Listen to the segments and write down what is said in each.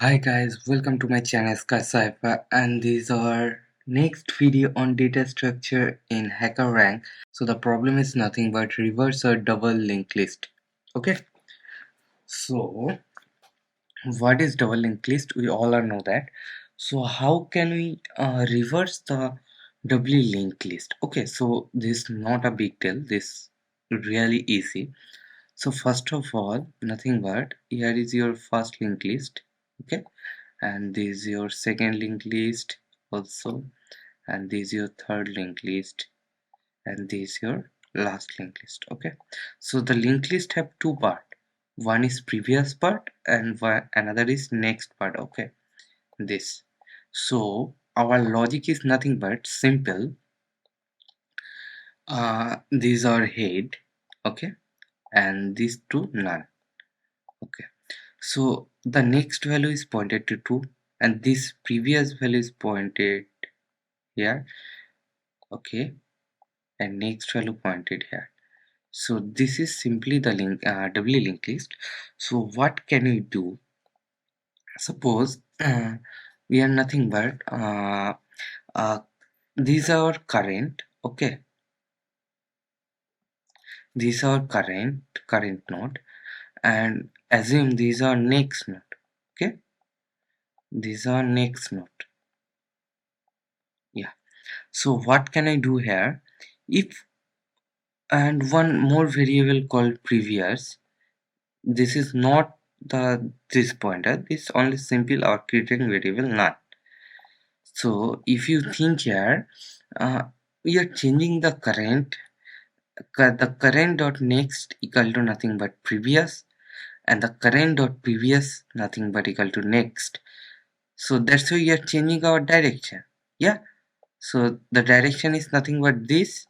Hi guys, welcome to my channel Sky Cypher, and these are next video on data structure in HackerRank. So the problem is nothing but reverse or double linked list. Okay, so what is double linked list? We all are know that. So how can we reverse the doubly linked list? Okay, so this is not a big deal. This really easy. So first of all, nothing but here is your first linked list. Okay, and this is your second linked list also, and this is your third linked list, and this is your last linked list. Okay, so the linked list have two part. One is previous part and another is next part. Okay, this. So our logic is nothing but simple. These are head. Okay, and these two none. Okay, so the next value is pointed to 2 and this previous value is pointed here. Okay, and next value pointed here. So this is simply the link doubly linked list. So what can we do? Suppose we are nothing but uh, these are current. Okay, these are current node, and assume these are next node. Okay, these are next node. Yeah, so what can I do here? If and one more variable called previous, this is not the this pointer, this only simple or creating variable none. So if you think here, we are changing the current dot next equal to nothing but previous, and the current dot previous nothing but equal to next. So that's why we are changing our direction. Yeah, so the direction is nothing but this,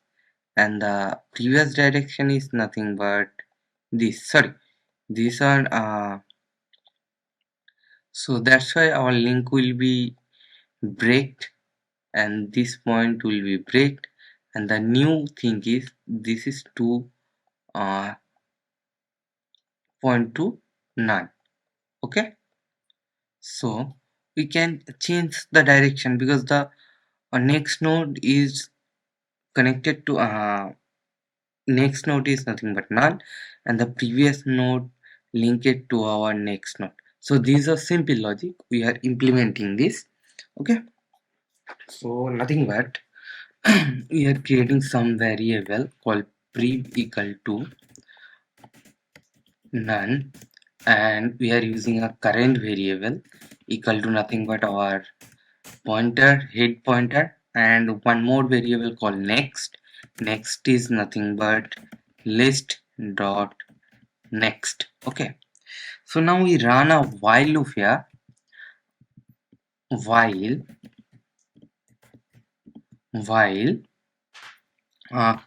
and the previous direction is nothing but this. Sorry, these are so that's why our link will be breaked, and this point will be breaked, and the new thing is this is to uh, point to none. Okay, so we can change the direction because the next node is connected to next node is nothing but none, and the previous node link it to our next node. So these are simple logic, we are implementing this. Okay, so nothing but we are creating some variable called prev equal to none, and we are using a current variable equal to nothing but our head pointer, and one more variable called next is nothing but list dot next. Okay, so now we run a while loop here. While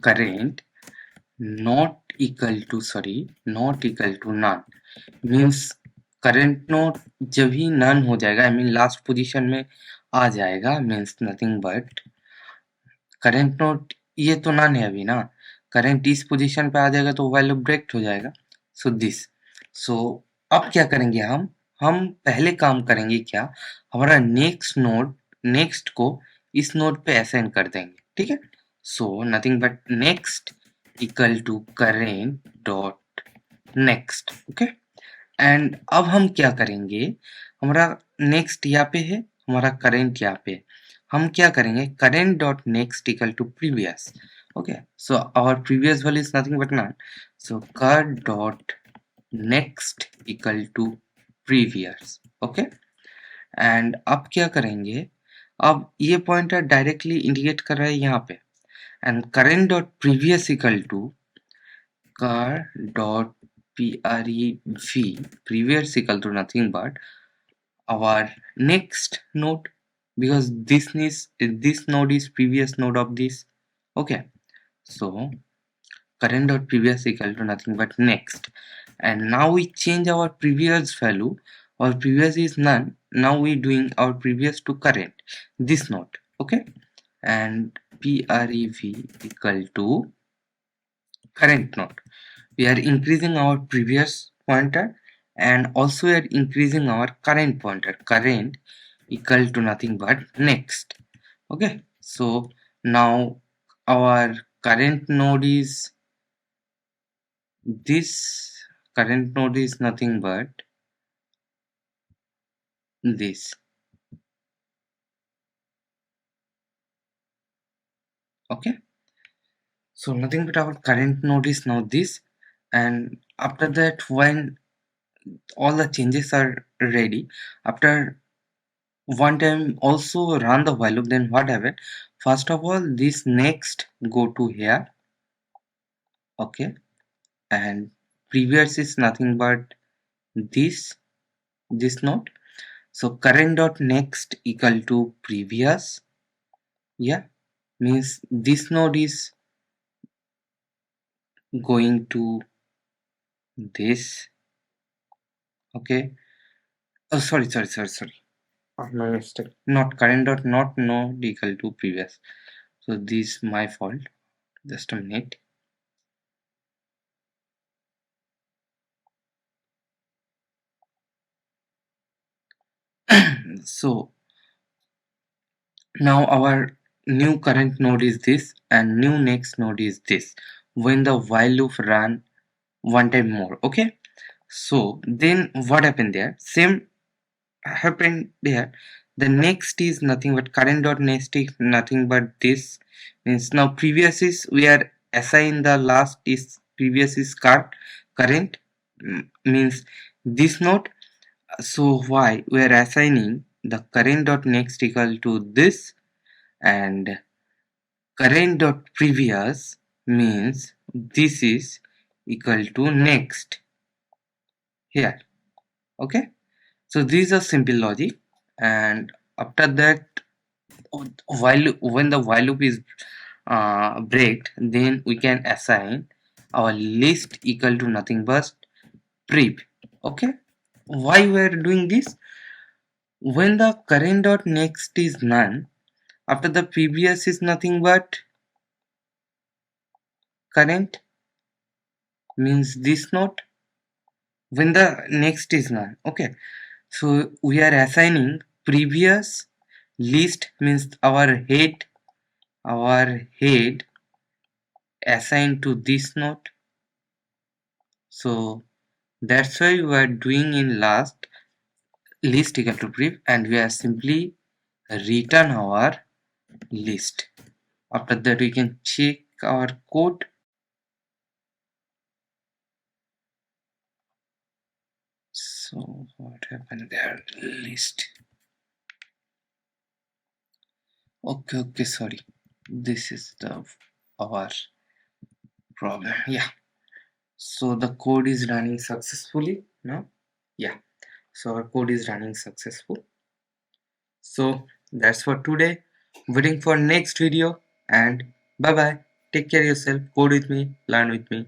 current not equal to none means current node जब ही none हो जाएगा, I mean last position में आ जाएगा, means nothing but current node ये तो none है अभी ना, करंट इस पोजीशन पे आ जाएगा तो वैल्यू ब्रेक हो जाएगा. सो दिस, सो अब क्या करेंगे हम पहले काम करेंगे क्या, हमारा नेक्स्ट को इस नोड पे असाइन कर देंगे. ठीक है, so nothing but next equal to current dot next. Okay, and अब हम क्या करेंगे, हमारा नेक्स्ट यहाँ पे है, हमारा करेंट यहाँ पे है. हम क्या करेंगे, current dot next equal to previous. Okay, so our previous value is nothing but none, so curr dot next equal to previous. Okay, and अब क्या करेंगे, अब ये पॉइंटर डायरेक्टली इंडिकेट कर रहा है यहाँ पे, and current dot previous equal to curr dot previous equal to nothing but our next node, because this node is previous node of this. Okay, so current dot previous equal to nothing but next, and now we change our previous value. Our previous is none, now we doing our previous to current, this node. Okay, and prev equal to current node, we are increasing our previous pointer and also we are increasing our current pointer, current equal to nothing but next. Okay, so now our current node is this, current node is nothing but this. Okay, so nothing but our current node is now this, and after that, when all the changes are ready, after one time also run the while loop, then what happened? First of all, this next go to here. Okay, and previous is nothing but this node. So current dot next equal to previous. Yeah, means this node is going to this. Okay, oh sorry, my mistake, not current dot not node equal to previous. So this my fault, just a minute. So now our new current node is this and new next node is this when the while loop run one time more. Okay, so then what happened there? Same happened there. The next is nothing but current dot next is nothing but this, means now previous is we are assign the last is previous is current, means this node. So why we are assigning the current dot next equal to this, and current dot previous means this is equal to next here. Okay, so these are simple logic, and after that, while when the while loop is break, then we can assign our list equal to nothing but prev. Okay, why we are doing this? When the current dot next is none, after the previous is nothing but current, means this node, when the next is none. Okay, so we are assigning previous list, means our head assigned to this node. So that's why we are doing in last list equal to prev, and we are simply return our list. After that we can check our code. So what happened there? List. Okay, sorry. This is the our problem. Yeah. So the code is running successfully now. Yeah. So our code is running successful. So that's for today. Waiting for next video, and bye bye. Take care of yourself. Code with me. Learn with me.